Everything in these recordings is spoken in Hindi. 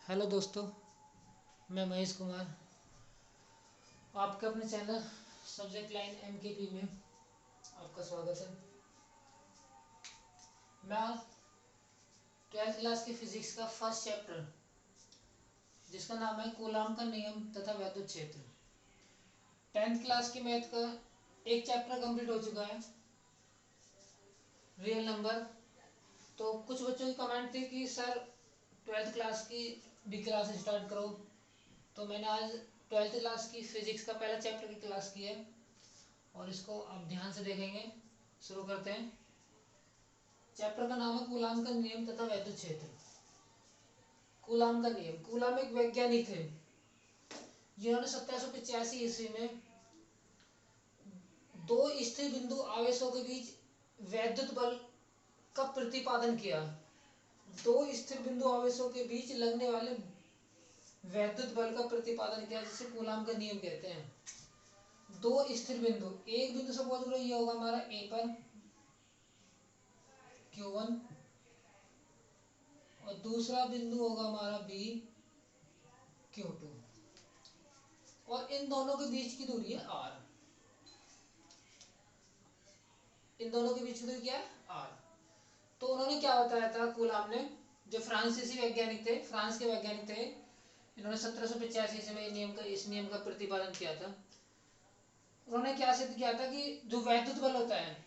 हेलो दोस्तों, मैं महेश कुमार आपके अपने चैनल सब्जेक्ट लाइन एमकेपी में आपका स्वागत है। मैं आज 12th क्लास की फिजिक्स का फर्स्ट चैप्टर जिसका नाम है कूलाम का नियम तथा वैद्युत क्षेत्र। 10th क्लास की मैथ का एक चैप्टर कंप्लीट हो चुका है, रियल नंबर। तो कुछ बच्चों की कमेंट थी कि सर 12th क्लास की भी क्लास स्टार्ट करो, तो मैंने आज 12th क्लास की फिजिक्स का पहला चैप्टर की क्लास की है और इसको आप ध्यान से देखेंगे। शुरू करते हैं। चैप्टर का नाम है कूलाम का नियम तथा वैद्युत क्षेत्र। कूलाम का नियम। कूलाम एक वैज्ञानिक थे जिन्होंने 1785 ईस्वी में दो स्थिर बिंदु आवेशों के बीच वैद्युत बल का प्रतिपादन किया। दो स्थिर बिंदु आवेशों के बीच लगने वाले वैद्युत बल का प्रतिपादन किया, जिसे कूलाम का नियम कहते हैं। दो स्थिर बिंदु, एक बिंदु सपोज करो ये होगा हमारा ए पर Q1 और दूसरा बिंदु होगा हमारा बी Q2 और इन दोनों के बीच की दूरी है R। इन दोनों के बीच की दूरी क्या है? R। तो उन्होंने क्या बताया था कूलाम ने, जो फ्रांसीसी वैज्ञानिक थे, फ्रांस के वैज्ञानिक थे, इन्होंने 1785 में इस नियम का प्रतिपादन किया था। उन्होंने क्या सिद्ध किया था कि जो वैद्युत बल होता है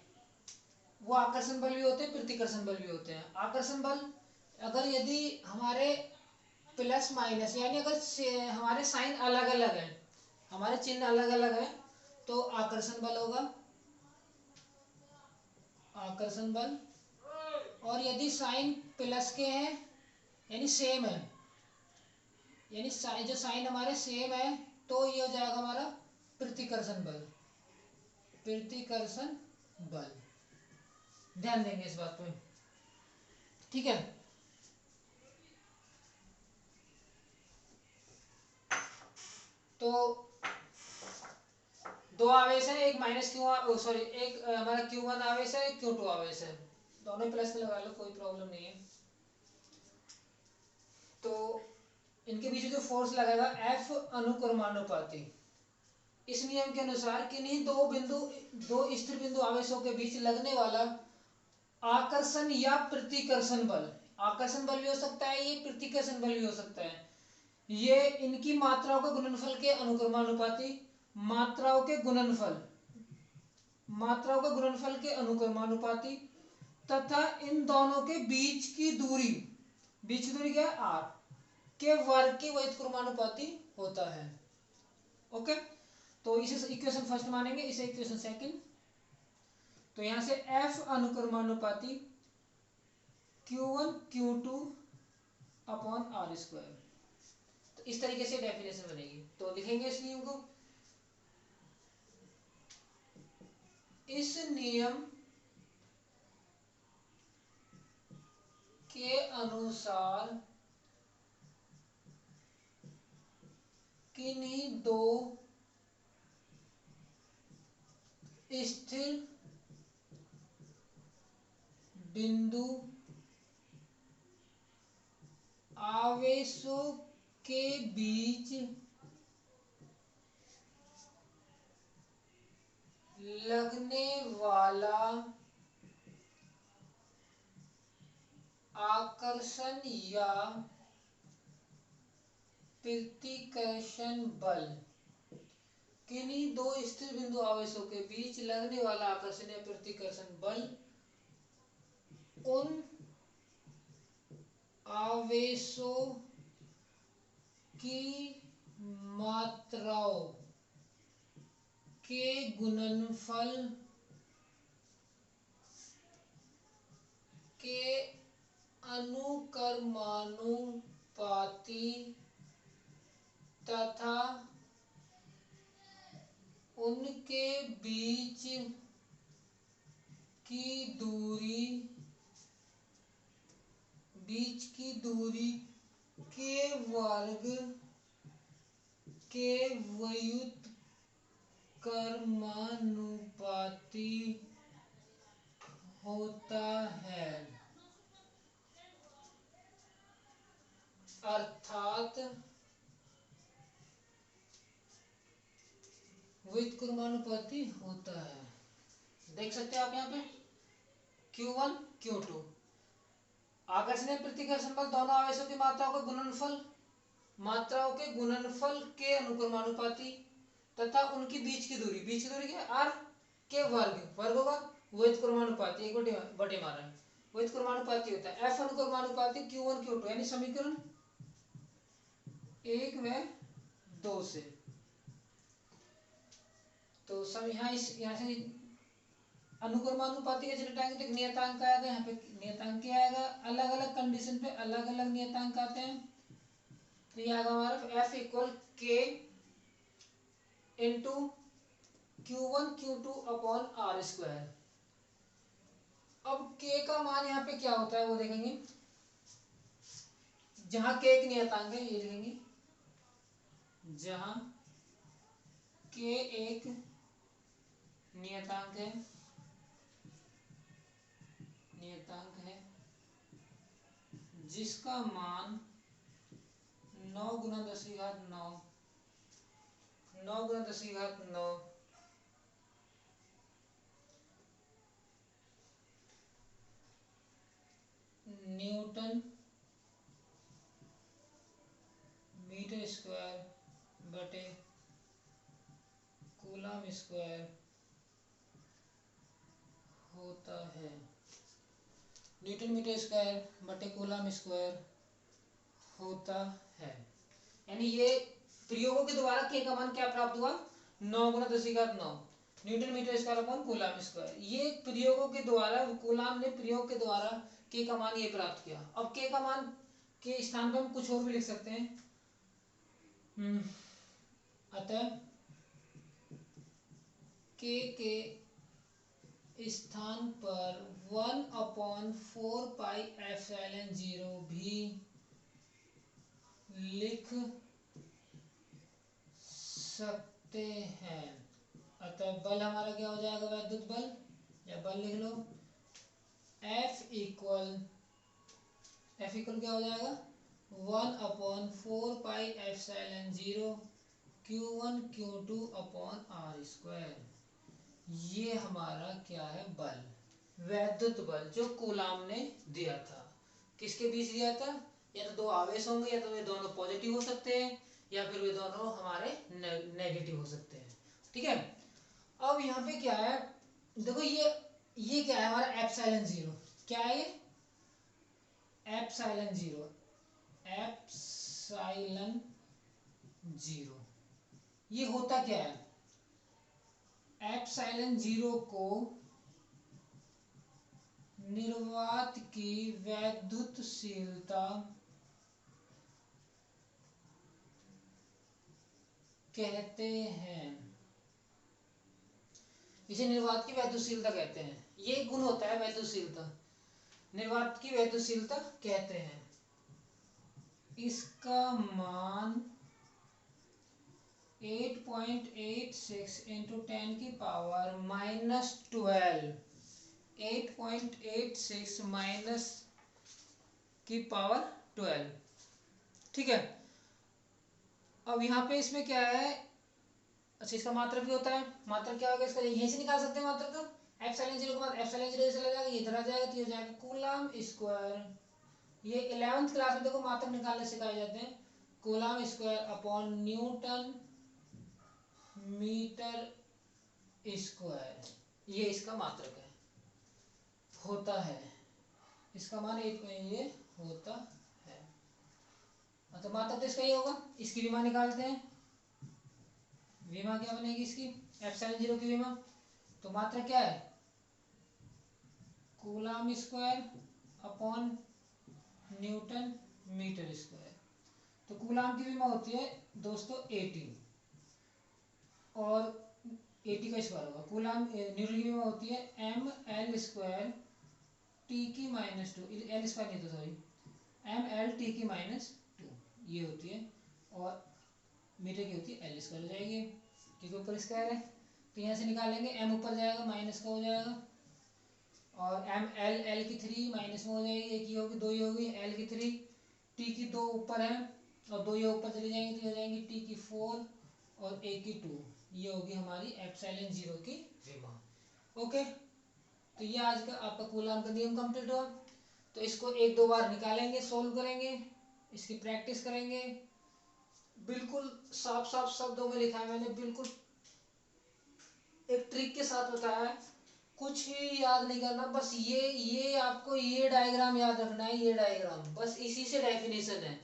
वो आकर्षण बल भी होते हैं, प्रतिकर्षण बल भी होते हैं। आकर्षण बल अगर यदि हमारे प्लस माइनस यानी अगर हमारे साइन अलग अलग है, हमारे चिन्ह अलग अलग है, तो आकर्षण बल होगा आकर्षण बल। और यदि साइन प्लस के हैं यानी सेम है, यानी जो साइन हमारे सेम है, तो ये हो जाएगा हमारा प्रतिकर्षण बल। प्रतिकर्षण बल, ध्यान देंगे इस बात पे, ठीक है। तो दो आवेश है, एक माइनस क्यू सॉरी एक हमारा Q1 आवेश है, एक Q2 आवेश है, दोनों प्लस में लगा लो, कोई प्रॉब्लम नहीं है। तो इनके बीच जो फोर्स लगेगा F अनुक्रमानुपाती। इस नियम के अनुसार किन्हीं दो स्थिर बिंदु आवेशों के बीच लगने वाला आकर्षण या प्रतिकर्षण बल, आकर्षण बल भी हो सकता है, ये प्रतिकर्षण बल भी हो सकता है, ये इनकी मात्राओं के गुणनफल के अनुक्रमानुपाती, मात्राओं के गुणनफल के अनुक्रमानुपाती तथा इन दोनों के बीच की दूरी क्या है? R के वर्ग के व्युत्क्रमानुपाती होता है। ओके, तो इसे इक्वेशन फर्स्ट मानेंगे, इसे इक्वेशन सेकंड। तो यहां से F अनुक्रमानुपाती Q1 Q2 upon R square. तो इस तरीके से डेफिनेशन बनेगी। तो लिखेंगे इस नियम को, इस नियम के अनुसार किन्हीं दो स्थिर बिंदु आवेशों के बीच लगने वाला आकर्षण या प्रतिकर्षण बल, किन्हीं दो स्थिर बिंदु आवेशों के बीच लगने वाला आकर्षण या प्रतिकर्षण बल उन आवेशों की मात्राओं के गुणनफल के अनुक्रमानुपाती तथा उनके बीच की दूरी के वर्ग के व्युत्क्रमानुपाती होता है। अर्थात व्युत्क्रमानुपाती होता है। देख सकते हैं आप यहाँ पे Q1 Q2 आकर्षण प्रतिकर्षण बल दोनों आवेशों की मात्राओं के गुणनफल के अनुक्रमानुपाती तथा उनकी बीच की दूरी क्या r के वर्ग होगा व्युत्क्रमानुपाती एक बटे माना है व्युत्क्रमानुपाती होता है f अनुक्रमानुपाती Q1 Q2 यानी समीकरण 1 व 2 से। तो सब यहाँ से अनुक्रमानुपाती कैसे घटाएंगे तो नियतांक आएगा यहाँ पे नियतांक क्या आएगा अलग अलग कंडीशन पे अलग अलग नियतांक आते हैं। तो ये आएगा हमारा f equal k into Q1 Q2 upon are square. अब k का मान यहाँ पे क्या होता है वो देखेंगे जहां k एक नियतांक है ये लिखेंगे जहां k एक नियतांक है जिसका मान 9 गुना 10 की घात 9 गुना 10 की घात 9 न्यूटन मीटर स्क्वायर बटे कूलम स्क्वायर होता है। न्यूटन मीटर स्क्वायर बटे कूलम स्क्वायर होता है यानी ये प्रयोगों के द्वारा k का मान क्या प्राप्त हुआ 9 गुना 10 की घात 9 newton metre square upon coulomb square. ये प्रयोगों के द्वारा कूलम ने प्रयोग के द्वारा k का मान ये प्राप्त किया। अब k का मान के स्थान पर हम कुछ और भी लिख सकते हैं अतः k के स्थान पर 1/4 पाई एप्सिलॉन 0 भी लिख सकते हैं। अतः बल हमारा क्या हो जाएगा वैद्युत बल या बल लिख लो F इक्वल क्या हो जाएगा 1/4 pi epsilon 0 Q1 Q2 upon are square. ये हमारा क्या है बल वैद्युत बल जो कूलम ने दिया था। किसके बीच दिया था या तो दो आवेश होंगे या तो वे दोनों पॉजिटिव हो सकते हैं या फिर वे दोनों हमारे नेगेटिव हो सकते हैं। ठीक है अब यहाँ पे क्या है देखो ये क्या है हमारा एप्सिलॉन 0 क्या है ये एप्सिलॉन 0 ये होता क्या है एप्सिलॉन 0 को निर्वात की वैद्युतशीलता कहते हैं। इसे निर्वात की वैद्युतशीलता कहते हैं। ये गुण होता है वैद्युतशीलता निर्वात की वैद्युतशीलता कहते हैं। इसका मान 8.86 इंटू 10 की पावर -12 8.86 माइनस की पावर 12। ठीक है अब यहाँ पे इसमें क्या है अच्छा इसका मात्रक भी होता है। मात्रक क्या होगा इसका यहीं से निकाल सकते हैं मात्रक का एप्सिलॉन 0 के बाद एप्सिलॉन 0 चला जाएगा इधर आ जाएगा तो ये हो जाएगा कूलम स्क्वायर। ये 11th क्लास में देखो मात्रक निकालने सिखाए जाते हैं coulomb square upon newton metre square. ये इसका मात्रक है होता है इसका मान ये होता है मतलब मात्रक तो इसका ही होगा। इसकी विमा निकालते हैं विमा क्या बनेगी इसकी एप्सिलॉन 0 की विमा तो मात्रक क्या है coulomb square upon newton metre square. तो कूलम की विमा होती है दोस्तों 80 और 80 का स्क्वायर होगा। कूलम न्यूटन की विमा होती है ml स्क्वायर टी की -2 एल स्क्वायर नहीं तो सॉरी ml टी की -2 ये होती है और मीटर की होती है एल स्क्वायर हो जाएगी क्योंकि ऊपर स्क्वायर है। तो यहाँ से निकालेंगे m ऊपर जाएगा माइनस का हो जाएगा और m l की 3 माइनस में हो जाएगी एक ही होगी 2 ही होगी l की 3 t की 2 ऊपर है और 2 ये ऊपर चले जाएंगे तो ये हो जाएंगी t की 4 और a की 2, ये होगी हमारी एप्सिलॉन 0 की विमा। ओके, तो ये आज का आपका कूलाम का नियम कंप्लीट हुआ। तो इसको 1-2 बार निकालेंगे, सोल्व करेंगे, इसकी प्रैक्टिस करेंगे। बिल्कुल साफ साफ शब्दों में लिखा है मैंने, बिल्कुल एक ट्रिक के साथ बताया है। कुछ ही याद नहीं करना, बस ये आपको ये डायग्राम याद रखना है, ये डायग्राम बस इसी से डेफिनेशन है।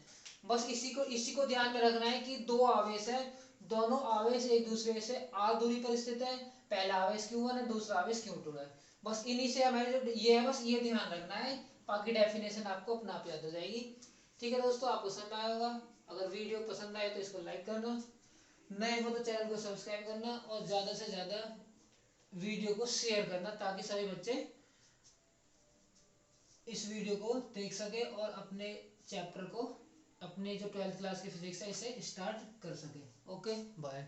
बस इसी को ध्यान में रखना है कि 2 आवेश है, दोनों आवेश एक दूसरे से r दूरी पर स्थित है। पहला आवेश q1 है, दूसरा आवेश q2 है। बस इन्हीं से हमारे जो ये है, बस ये ध्यान रखना है, बाकी डेफिनेशन आपको अपने आप याद हो जाएगी। ठीक है दोस्तों, आपको समझ आया होगा। अगर वीडियो पसंद आए तो इसको लाइक करना, नए हो तो चैनल को सब्सक्राइब करना, और ज़्यादा से ज़्यादा वीडियो को शेयर करना, ताकि सभी बच्चे इस वीडियो को देख सके और अपने चैप्टर को, अपने जो 12th क्लास की फिजिक्स है, इसे स्टार्ट कर सके। Okay, bye.